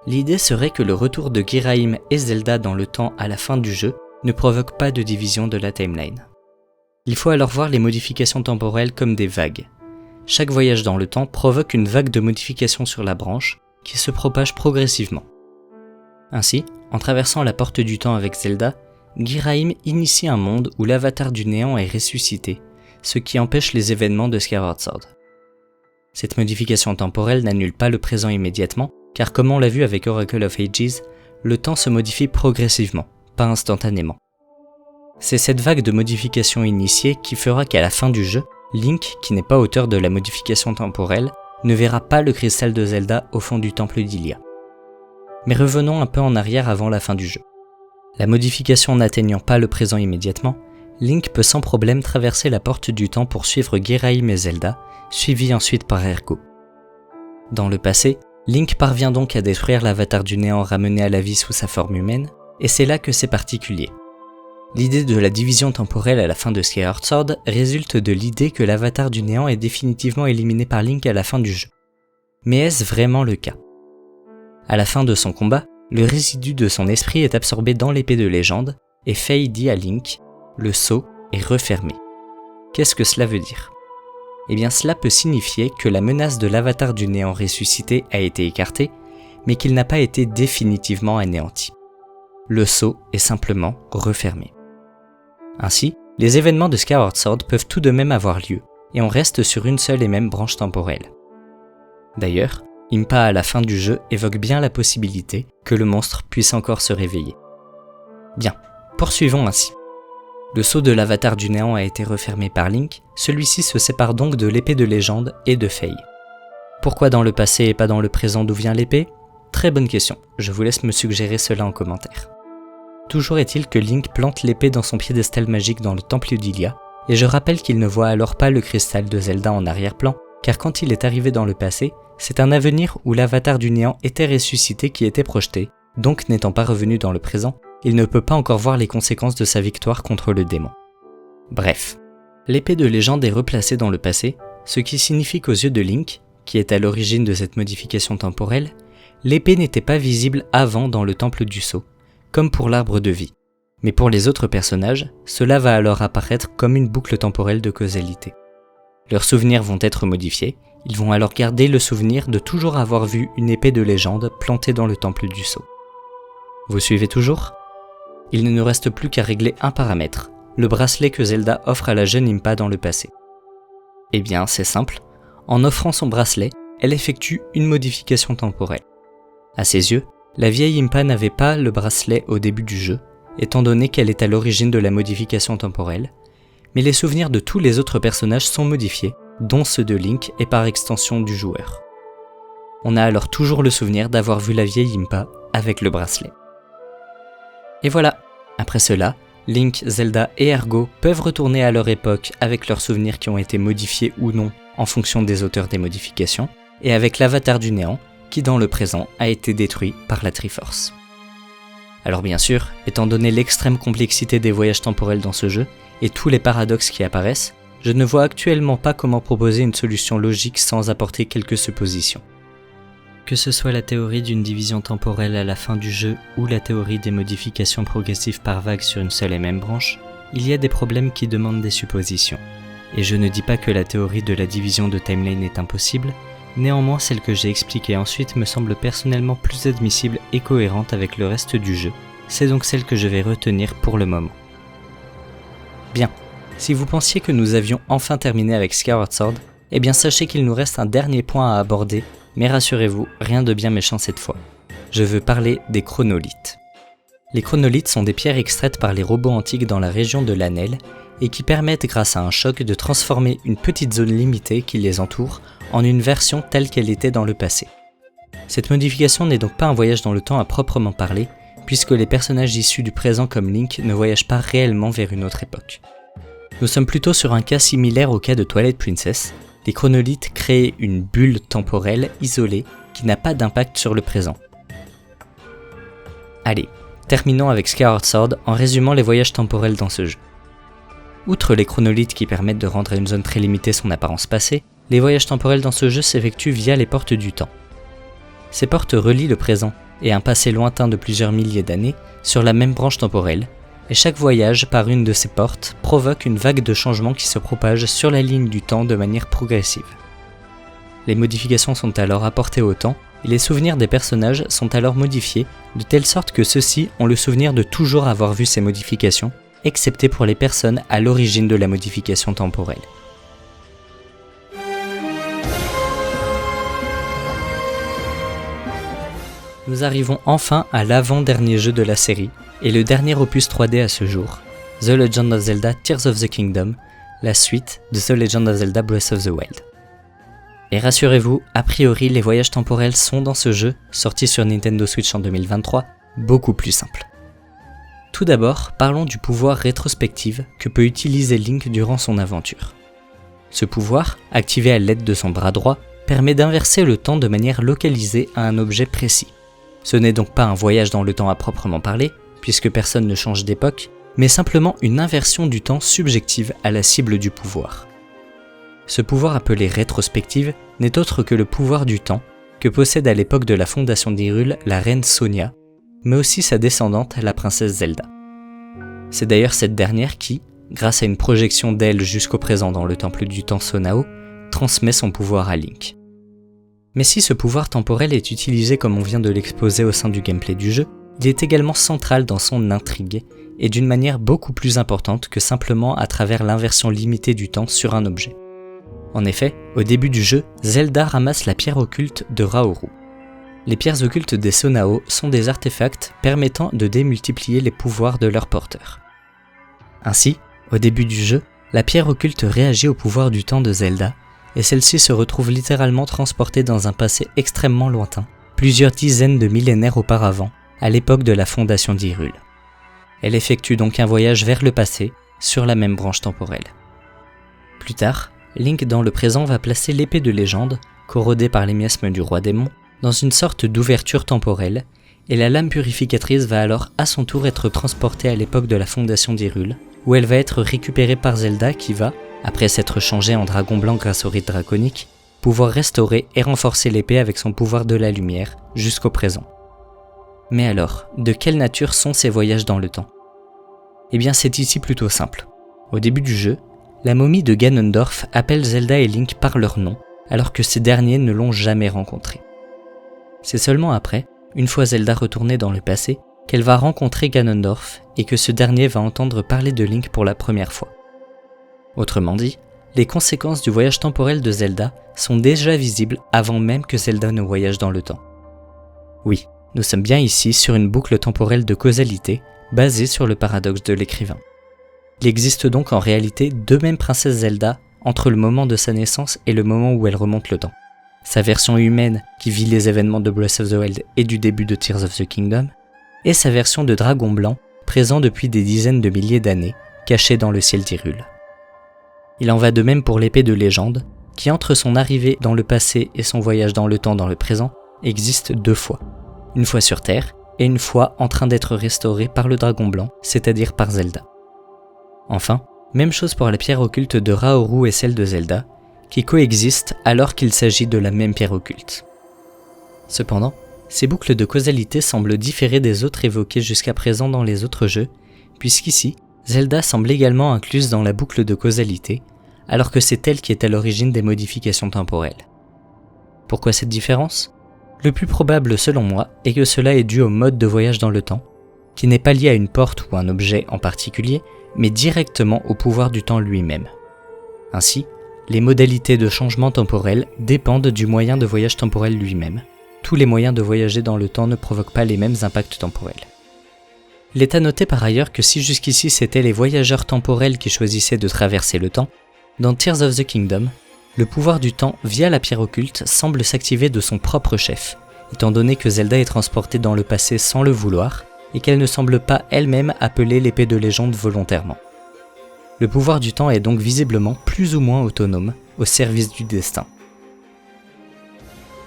L'idée serait que le retour de Ghirahim et Zelda dans le temps à la fin du jeu ne provoque pas de division de la timeline. Il faut alors voir les modifications temporelles comme des vagues. Chaque voyage dans le temps provoque une vague de modifications sur la branche qui se propage progressivement. Ainsi, en traversant la porte du temps avec Zelda, Ghirahim initie un monde où l'avatar du néant est ressuscité, ce qui empêche les événements de Skyward Sword. Cette modification temporelle n'annule pas le présent immédiatement, car comme on l'a vu avec Oracle of Ages, le temps se modifie progressivement, pas instantanément. C'est cette vague de modification initiée qui fera qu'à la fin du jeu, Link, qui n'est pas auteur de la modification temporelle, ne verra pas le cristal de Zelda au fond du temple d'Hylia. Mais revenons un peu en arrière avant la fin du jeu. La modification n'atteignant pas le présent immédiatement, Link peut sans problème traverser la porte du temps pour suivre Ghirahim et Zelda, suivi ensuite par Ergo. Dans le passé, Link parvient donc à détruire l'avatar du néant ramené à la vie sous sa forme humaine, et c'est là que c'est particulier. L'idée de la division temporelle à la fin de Skyward Sword résulte de l'idée que l'avatar du néant est définitivement éliminé par Link à la fin du jeu. Mais est-ce vraiment le cas ? À la fin de son combat, le résidu de son esprit est absorbé dans l'épée de légende, et Faye dit à Link « Le sceau est refermé ». Qu'est-ce que cela veut dire ? Eh bien cela peut signifier que la menace de l'avatar du néant ressuscité a été écartée, mais qu'il n'a pas été définitivement anéanti. Le sceau est simplement refermé. Ainsi, les événements de Skyward Sword peuvent tout de même avoir lieu, et on reste sur une seule et même branche temporelle. D'ailleurs, Impa à la fin du jeu évoque bien la possibilité que le monstre puisse encore se réveiller. Bien, poursuivons ainsi. Le sceau de l'avatar du néant a été refermé par Link, celui-ci se sépare donc de l'épée de légende et de Faye. Pourquoi dans le passé et pas dans le présent d'où vient l'épée ? Très bonne question, je vous laisse me suggérer cela en commentaire. Toujours est-il que Link plante l'épée dans son piédestal magique dans le temple d'Hylia, et je rappelle qu'il ne voit alors pas le cristal de Zelda en arrière-plan, car quand il est arrivé dans le passé, c'est un avenir où l'avatar du néant était ressuscité qui était projeté, donc n'étant pas revenu dans le présent, il ne peut pas encore voir les conséquences de sa victoire contre le démon. Bref, l'épée de légende est replacée dans le passé, ce qui signifie qu'aux yeux de Link, qui est à l'origine de cette modification temporelle, l'épée n'était pas visible avant dans le temple du sceau, comme pour l'arbre de vie. Mais pour les autres personnages, cela va alors apparaître comme une boucle temporelle de causalité. Leurs souvenirs vont être modifiés, ils vont alors garder le souvenir de toujours avoir vu une épée de légende plantée dans le temple du sceau. Vous suivez toujours ? Il ne nous reste plus qu'à régler un paramètre, le bracelet que Zelda offre à la jeune Impa dans le passé. Eh bien, c'est simple, en offrant son bracelet, elle effectue une modification temporelle. À ses yeux, la vieille Impa n'avait pas le bracelet au début du jeu, étant donné qu'elle est à l'origine de la modification temporelle, mais les souvenirs de tous les autres personnages sont modifiés, dont ceux de Link et par extension du joueur. On a alors toujours le souvenir d'avoir vu la vieille Impa avec le bracelet. Et voilà, après cela, Link, Zelda et Ergo peuvent retourner à leur époque avec leurs souvenirs qui ont été modifiés ou non en fonction des auteurs des modifications, et avec l'avatar du néant, qui dans le présent a été détruit par la Triforce. Alors bien sûr, étant donné l'extrême complexité des voyages temporels dans ce jeu, et tous les paradoxes qui apparaissent, je ne vois actuellement pas comment proposer une solution logique sans apporter quelques suppositions. Que ce soit la théorie d'une division temporelle à la fin du jeu ou la théorie des modifications progressives par vague sur une seule et même branche, il y a des problèmes qui demandent des suppositions. Et je ne dis pas que la théorie de la division de timeline est impossible, néanmoins celle que j'ai expliquée ensuite me semble personnellement plus admissible et cohérente avec le reste du jeu, c'est donc celle que je vais retenir pour le moment. Bien, si vous pensiez que nous avions enfin terminé avec Skyward Sword, eh bien sachez qu'il nous reste un dernier point à aborder, mais rassurez-vous, rien de bien méchant cette fois. Je veux parler des chronolithes. Les chronolithes sont des pierres extraites par les robots antiques dans la région de l'Anel et qui permettent grâce à un choc de transformer une petite zone limitée qui les entoure en une version telle qu'elle était dans le passé. Cette modification n'est donc pas un voyage dans le temps à proprement parler, puisque les personnages issus du présent comme Link ne voyagent pas réellement vers une autre époque. Nous sommes plutôt sur un cas similaire au cas de Twilight Princess. Les chronolithes créent une bulle temporelle isolée qui n'a pas d'impact sur le présent. Allez, terminons avec Skyward Sword en résumant les voyages temporels dans ce jeu. Outre les chronolithes qui permettent de rendre à une zone très limitée son apparence passée, les voyages temporels dans ce jeu s'effectuent via les portes du temps. Ces portes relient le présent et un passé lointain de plusieurs milliers d'années sur la même branche temporelle, et chaque voyage par une de ces portes provoque une vague de changements qui se propage sur la ligne du temps de manière progressive. Les modifications sont alors apportées au temps, et les souvenirs des personnages sont alors modifiés, de telle sorte que ceux-ci ont le souvenir de toujours avoir vu ces modifications, excepté pour les personnes à l'origine de la modification temporelle. Nous arrivons enfin à l'avant-dernier jeu de la série, et le dernier opus 3D à ce jour, The Legend of Zelda Tears of the Kingdom, la suite de The Legend of Zelda Breath of the Wild. Et rassurez-vous, a priori les voyages temporels sont dans ce jeu, sorti sur Nintendo Switch en 2023, beaucoup plus simples. Tout d'abord, parlons du pouvoir rétrospective que peut utiliser Link durant son aventure. Ce pouvoir, activé à l'aide de son bras droit, permet d'inverser le temps de manière localisée à un objet précis. Ce n'est donc pas un voyage dans le temps à proprement parler, puisque personne ne change d'époque, mais simplement une inversion du temps subjective à la cible du pouvoir. Ce pouvoir appelé rétrospective n'est autre que le pouvoir du temps que possède à l'époque de la fondation d'Hyrule la reine Sonia, mais aussi sa descendante, la princesse Zelda. C'est d'ailleurs cette dernière qui, grâce à une projection d'elle jusqu'au présent dans le temple du temps Sonao, transmet son pouvoir à Link. Mais si ce pouvoir temporel est utilisé comme on vient de l'exposer au sein du gameplay du jeu, il est également central dans son intrigue, et d'une manière beaucoup plus importante que simplement à travers l'inversion limitée du temps sur un objet. En effet, au début du jeu, Zelda ramasse la pierre occulte de Raoru. Les pierres occultes des Sonao sont des artefacts permettant de démultiplier les pouvoirs de leur porteur. Ainsi, au début du jeu, la pierre occulte réagit au pouvoir du temps de Zelda, et celle-ci se retrouve littéralement transportée dans un passé extrêmement lointain, plusieurs dizaines de millénaires auparavant, à l'époque de la fondation d'Hyrule. Elle effectue donc un voyage vers le passé, sur la même branche temporelle. Plus tard, Link dans le présent va placer l'épée de légende, corrodée par les miasmes du roi démon, dans une sorte d'ouverture temporelle, et la lame purificatrice va alors à son tour être transportée à l'époque de la fondation d'Hyrule, où elle va être récupérée par Zelda qui va, après s'être changée en dragon blanc grâce au rite draconique, pouvoir restaurer et renforcer l'épée avec son pouvoir de la lumière, jusqu'au présent. Mais alors, de quelle nature sont ces voyages dans le temps ? Eh bien c'est ici plutôt simple. Au début du jeu, la momie de Ganondorf appelle Zelda et Link par leur nom, alors que ces derniers ne l'ont jamais rencontré. C'est seulement après, une fois Zelda retournée dans le passé, qu'elle va rencontrer Ganondorf et que ce dernier va entendre parler de Link pour la première fois. Autrement dit, les conséquences du voyage temporel de Zelda sont déjà visibles avant même que Zelda ne voyage dans le temps. Oui, nous sommes bien ici sur une boucle temporelle de causalité basée sur le paradoxe de l'écrivain. Il existe donc en réalité deux mêmes princesses Zelda entre le moment de sa naissance et le moment où elle remonte le temps. Sa version humaine qui vit les événements de Breath of the Wild et du début de Tears of the Kingdom, et sa version de dragon blanc présent depuis des dizaines de milliers d'années, caché dans le ciel d'Hyrule. Il en va de même pour l'épée de légende, qui entre son arrivée dans le passé et son voyage dans le temps dans le présent, existe deux fois. Une fois sur Terre, et une fois en train d'être restaurée par le dragon blanc, c'est-à-dire par Zelda. Enfin, même chose pour la pierre occulte de Raoru et celle de Zelda, qui coexistent alors qu'il s'agit de la même pierre occulte. Cependant, ces boucles de causalité semblent différer des autres évoquées jusqu'à présent dans les autres jeux, puisqu'ici, Zelda semble également incluse dans la boucle de causalité, alors que c'est elle qui est à l'origine des modifications temporelles. Pourquoi cette différence ? Le plus probable selon moi est que cela est dû au mode de voyage dans le temps, qui n'est pas lié à une porte ou un objet en particulier, mais directement au pouvoir du temps lui-même. Ainsi, les modalités de changement temporel dépendent du moyen de voyage temporel lui-même. Tous les moyens de voyager dans le temps ne provoquent pas les mêmes impacts temporels. Il est à noter par ailleurs que si jusqu'ici c'étaient les voyageurs temporels qui choisissaient de traverser le temps, dans Tears of the Kingdom, le pouvoir du temps via la pierre occulte semble s'activer de son propre chef, étant donné que Zelda est transportée dans le passé sans le vouloir, et qu'elle ne semble pas elle-même appeler l'épée de légende volontairement. Le pouvoir du temps est donc visiblement plus ou moins autonome, au service du destin.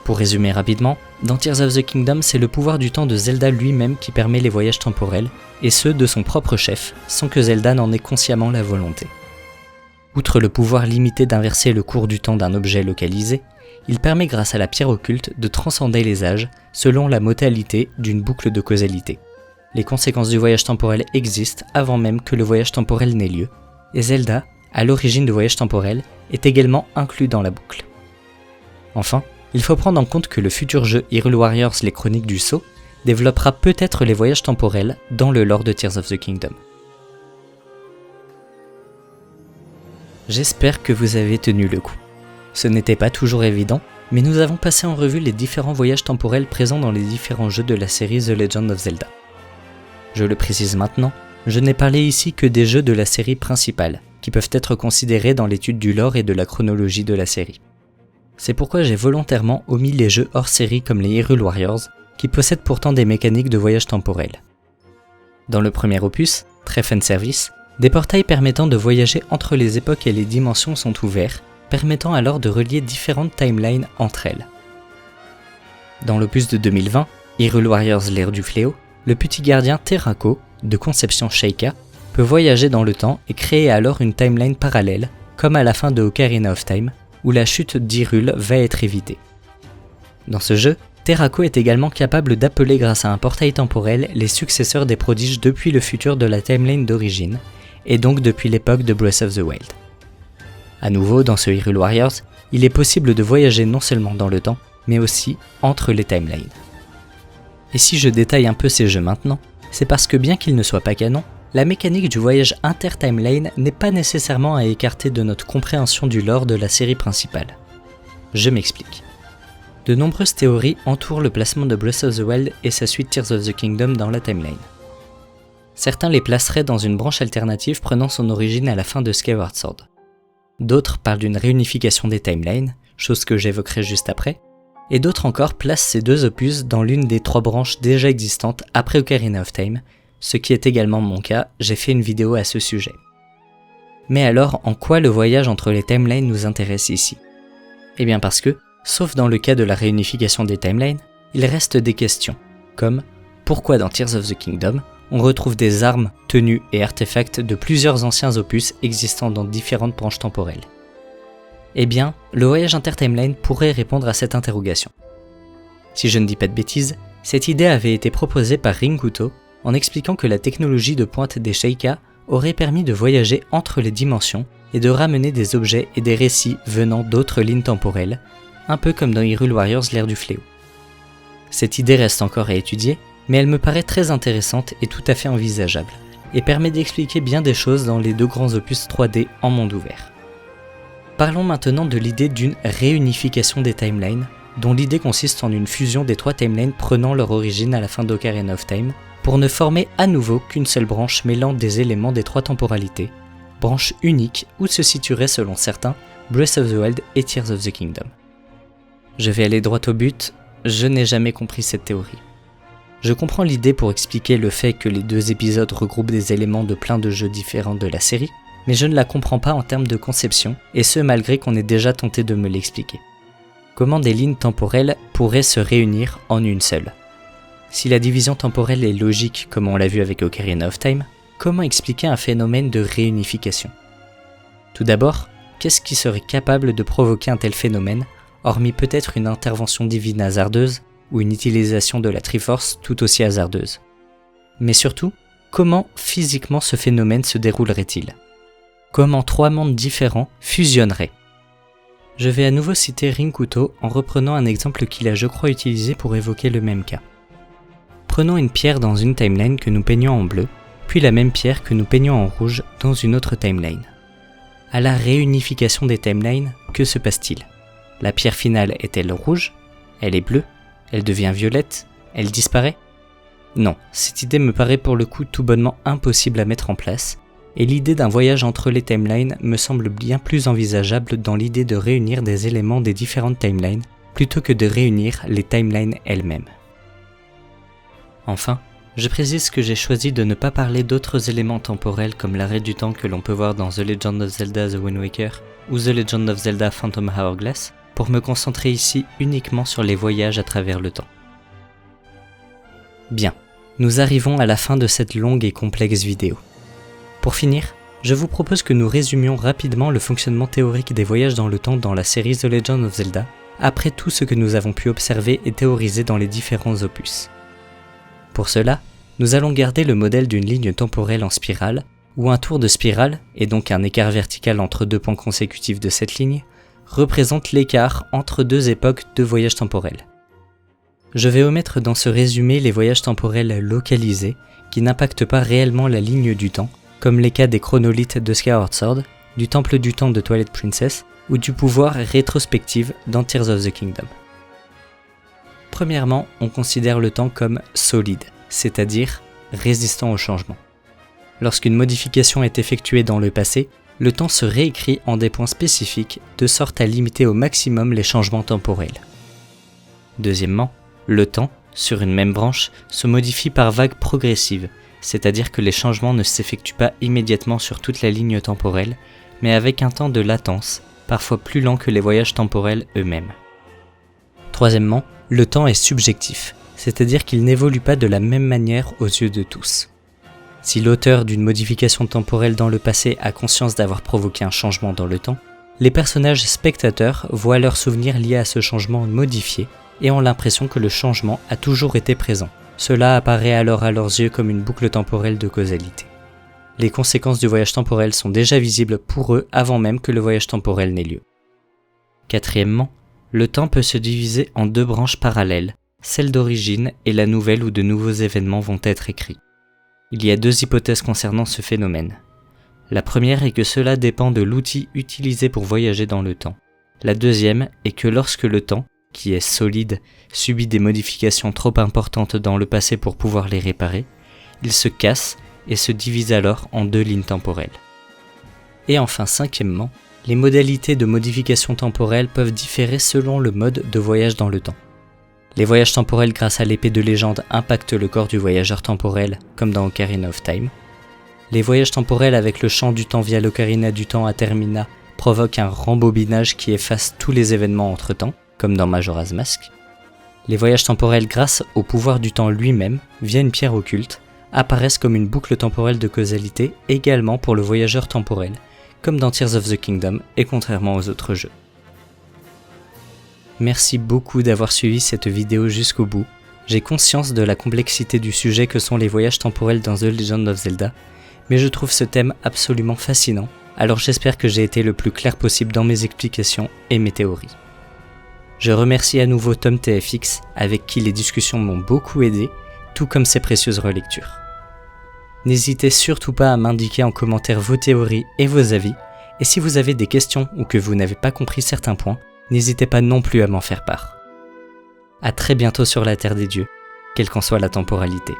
Pour résumer rapidement, dans Tears of the Kingdom, c'est le pouvoir du temps de Zelda lui-même qui permet les voyages temporels, et ceux de son propre chef, sans que Zelda n'en ait consciemment la volonté. Outre le pouvoir limité d'inverser le cours du temps d'un objet localisé, il permet grâce à la pierre occulte de transcender les âges selon la modalité d'une boucle de causalité. Les conséquences du voyage temporel existent avant même que le voyage temporel n'ait lieu, et Zelda, à l'origine du voyage temporel, est également inclus dans la boucle. Enfin, il faut prendre en compte que le futur jeu Hyrule Warriors Les Chroniques du Sceau développera peut-être les voyages temporels dans le lore de Tears of the Kingdom. J'espère que vous avez tenu le coup. Ce n'était pas toujours évident, mais nous avons passé en revue les différents voyages temporels présents dans les différents jeux de la série The Legend of Zelda. Je le précise maintenant, je n'ai parlé ici que des jeux de la série principale, qui peuvent être considérés dans l'étude du lore et de la chronologie de la série. C'est pourquoi j'ai volontairement omis les jeux hors série comme les Hyrule Warriors, qui possèdent pourtant des mécaniques de voyage temporel. Dans le premier opus, très fanservice, des portails permettant de voyager entre les époques et les dimensions sont ouverts, permettant alors de relier différentes timelines entre elles. Dans l'opus de 2020, Hyrule Warriors l'ère du fléau, le petit gardien Terrako, de conception Sheikah, peut voyager dans le temps et créer alors une timeline parallèle, comme à la fin de Ocarina of Time, où la chute d'Hyrule va être évitée. Dans ce jeu, Terrako est également capable d'appeler grâce à un portail temporel les successeurs des prodiges depuis le futur de la timeline d'origine, et donc depuis l'époque de Breath of the Wild. A nouveau, dans ce Hyrule Warriors, il est possible de voyager non seulement dans le temps, mais aussi entre les timelines. Et si je détaille un peu ces jeux maintenant, c'est parce que bien qu'ils ne soient pas canon, la mécanique du voyage inter-timeline n'est pas nécessairement à écarter de notre compréhension du lore de la série principale. Je m'explique. De nombreuses théories entourent le placement de Breath of the Wild et sa suite Tears of the Kingdom dans la timeline. Certains les placeraient dans une branche alternative prenant son origine à la fin de Skyward Sword. D'autres parlent d'une réunification des timelines, chose que j'évoquerai juste après, et d'autres encore placent ces deux opus dans l'une des 3 branches déjà existantes après Ocarina of Time, ce qui est également mon cas, j'ai fait une vidéo à ce sujet. Mais alors, en quoi le voyage entre les timelines nous intéresse ici ? Eh bien parce que, sauf dans le cas de la réunification des timelines, il reste des questions, comme pourquoi dans Tears of the Kingdom, on retrouve des armes, tenues et artefacts de plusieurs anciens opus existant dans différentes branches temporelles. Eh bien, le voyage inter-timeline pourrait répondre à cette interrogation. Si je ne dis pas de bêtises, cette idée avait été proposée par Rinkuto en expliquant que la technologie de pointe des Sheikah aurait permis de voyager entre les dimensions et de ramener des objets et des récits venant d'autres lignes temporelles, un peu comme dans Hyrule Warriors l'ère du fléau. Cette idée reste encore à étudier, mais elle me paraît très intéressante et tout à fait envisageable, et permet d'expliquer bien des choses dans les 2 grands opus 3D en monde ouvert. Parlons maintenant de l'idée d'une réunification des timelines, dont l'idée consiste en une fusion des 3 timelines prenant leur origine à la fin d'Ocarina of Time, pour ne former à nouveau qu'une seule branche mêlant des éléments des 3 temporalités, branche unique où se situerait selon certains Breath of the Wild et Tears of the Kingdom. Je vais aller droit au but, je n'ai jamais compris cette théorie. Je comprends l'idée pour expliquer le fait que les 2 épisodes regroupent des éléments de plein de jeux différents de la série, mais je ne la comprends pas en termes de conception, et ce malgré qu'on ait déjà tenté de me l'expliquer. Comment des lignes temporelles pourraient se réunir en une seule ? Si la division temporelle est logique comme on l'a vu avec Ocarina of Time, comment expliquer un phénomène de réunification ? Tout d'abord, qu'est-ce qui serait capable de provoquer un tel phénomène, hormis peut-être une intervention divine hasardeuse ou une utilisation de la Triforce tout aussi hasardeuse ? Mais surtout, comment physiquement ce phénomène se déroulerait-il ? Comment 3 mondes différents fusionneraient ? Je vais à nouveau citer Rinkuto en reprenant un exemple qu'il a je crois utilisé pour évoquer le même cas. Prenons une pierre dans une timeline que nous peignons en bleu, puis la même pierre que nous peignons en rouge dans une autre timeline. À la réunification des timelines, que se passe-t-il ? La pierre finale est-elle rouge ? Elle est bleue ? Elle devient violette ? Elle disparaît ? Non, cette idée me paraît pour le coup tout bonnement impossible à mettre en place, et l'idée d'un voyage entre les timelines me semble bien plus envisageable dans l'idée de réunir des éléments des différentes timelines, plutôt que de réunir les timelines elles-mêmes. Enfin, je précise que j'ai choisi de ne pas parler d'autres éléments temporels comme l'arrêt du temps que l'on peut voir dans The Legend of Zelda The Wind Waker ou The Legend of Zelda Phantom Hourglass, pour me concentrer ici uniquement sur les voyages à travers le temps. Bien, nous arrivons à la fin de cette longue et complexe vidéo. Pour finir, je vous propose que nous résumions rapidement le fonctionnement théorique des voyages dans le temps dans la série The Legend of Zelda, après tout ce que nous avons pu observer et théoriser dans les différents opus. Pour cela, nous allons garder le modèle d'une ligne temporelle en spirale, où un tour de spirale, et donc un écart vertical entre 2 points consécutifs de cette ligne, représente l'écart entre 2 époques de voyage temporel. Je vais omettre dans ce résumé les voyages temporels localisés, qui n'impactent pas réellement la ligne du temps, comme les cas des chronolithes de Skyward Sword, du Temple du Temps de Twilight Princess, ou du pouvoir rétrospective dans Tears of the Kingdom. Premièrement, on considère le temps comme solide, c'est-à-dire résistant au changement. Lorsqu'une modification est effectuée dans le passé, le temps se réécrit en des points spécifiques de sorte à limiter au maximum les changements temporels. Deuxièmement, le temps, sur une même branche, se modifie par vagues progressives, c'est-à-dire que les changements ne s'effectuent pas immédiatement sur toute la ligne temporelle, mais avec un temps de latence, parfois plus lent que les voyages temporels eux-mêmes. Troisièmement, le temps est subjectif, c'est-à-dire qu'il n'évolue pas de la même manière aux yeux de tous. Si l'auteur d'une modification temporelle dans le passé a conscience d'avoir provoqué un changement dans le temps, les personnages spectateurs voient leurs souvenirs liés à ce changement modifiés et ont l'impression que le changement a toujours été présent. Cela apparaît alors à leurs yeux comme une boucle temporelle de causalité. Les conséquences du voyage temporel sont déjà visibles pour eux avant même que le voyage temporel n'ait lieu. Quatrièmement, le temps peut se diviser en deux branches parallèles, celle d'origine et la nouvelle où de nouveaux événements vont être écrits. Il y a deux hypothèses concernant ce phénomène. La première est que cela dépend de l'outil utilisé pour voyager dans le temps. La deuxième est que lorsque le temps, qui est solide, subit des modifications trop importantes dans le passé pour pouvoir les réparer, il se casse et se divise alors en deux lignes temporelles. Et enfin, cinquièmement, les modalités de modification temporelle peuvent différer selon le mode de voyage dans le temps. Les voyages temporels grâce à l'épée de légende impactent le corps du voyageur temporel, comme dans Ocarina of Time. Les voyages temporels avec le champ du temps via l'Ocarina du temps à Termina provoquent un rembobinage qui efface tous les événements entre-temps, comme dans Majora's Mask. Les voyages temporels grâce au pouvoir du temps lui-même, via une pierre occulte, apparaissent comme une boucle temporelle de causalité également pour le voyageur temporel, comme dans Tears of the Kingdom et contrairement aux autres jeux. Merci beaucoup d'avoir suivi cette vidéo jusqu'au bout. J'ai conscience de la complexité du sujet que sont les voyages temporels dans The Legend of Zelda, mais je trouve ce thème absolument fascinant, alors j'espère que j'ai été le plus clair possible dans mes explications et mes théories. Je remercie à nouveau TomTFX, avec qui les discussions m'ont beaucoup aidé, tout comme ses précieuses relectures. N'hésitez surtout pas à m'indiquer en commentaire vos théories et vos avis, et si vous avez des questions ou que vous n'avez pas compris certains points, n'hésitez pas non plus à m'en faire part. À très bientôt sur la Terre des Dieux, quelle qu'en soit la temporalité.